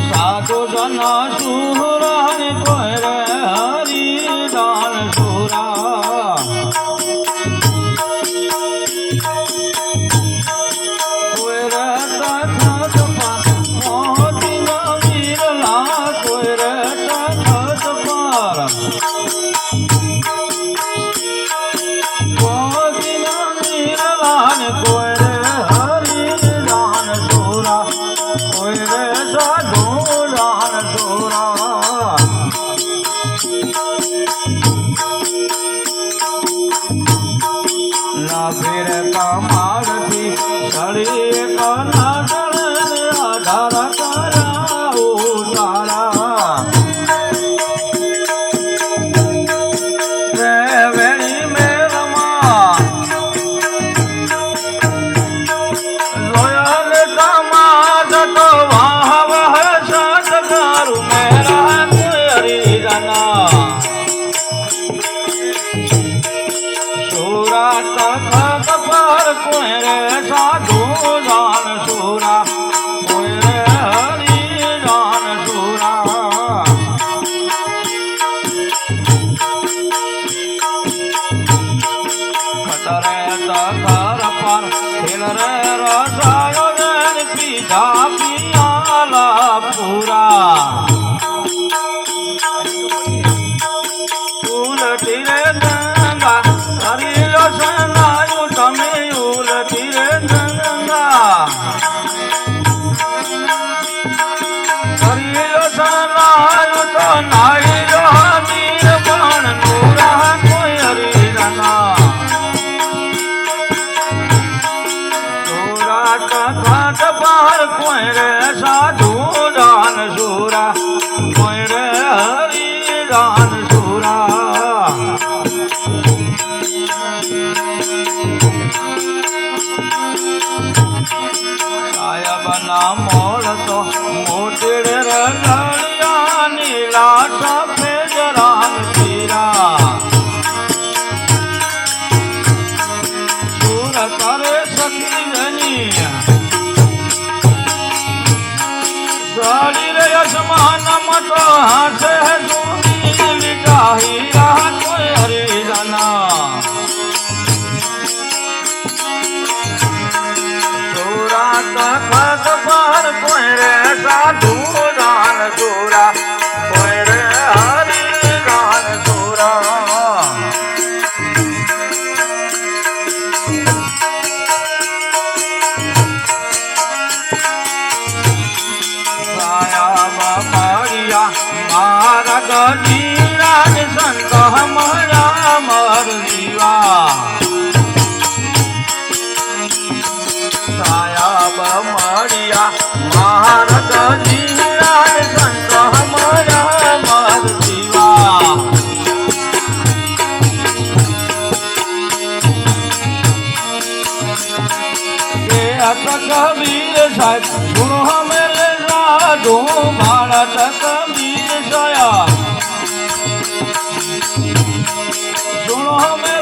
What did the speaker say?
સાધુ જન સુરા કોઈ રે હરિદાન સુરા કોઈ રે તખત મોતી ના વીરલા કોઈ રે તખત પર મોતી ના વીરલા ને કોઈ રે હરિદાન સુરા કોઈ રે સાધુ ફેર કમાડથી સળી કના આધાર કરાવો તારા વેણી મેળમાં લોયલ કમાડ તો વાહ વાહ સદગારું મેરા કોઈ હરિજના સુરા તખત પર કોઈ રે સાધુ જાન સુરા કોઈ રે હરિ જાન સુરા ખતરે તખર પર ખેલ રે રસાયો રે પીધા પિયાલા પૂરા ઉલટી રે ગંગા હરિયો સનાયું તમે ઉલટી રે ગંગા હરિયો સનાયું તો નાઈયો મીર પણ નૂરા કોઈ હરિજના સુરા તખત પર કોઈ રે સાધુ જાન સુરા કોઈ રે હરિજાન સુરા સાયબના મોળ તો મોટીડ રગડિયા નીલા સફેદ રામ પીરા સુર કરે સખી શરીર યજમાનમાં તો હાથે સુની લીટાહી રાહ કોઈ હરિજના સુરા તખત પર કોઈ રે સાધુ જાન સુરા કોઈ રે હરિજાન સુરા મારા ગજીરા સંત હમરા મર જીવા સાયાબ મળ્યા મારા ગજીરા સંત હમરા મર જીવા કે કબીર સાહેબ ગુણ હમે સાધુ ભારત કબીર સયા સુનો હમે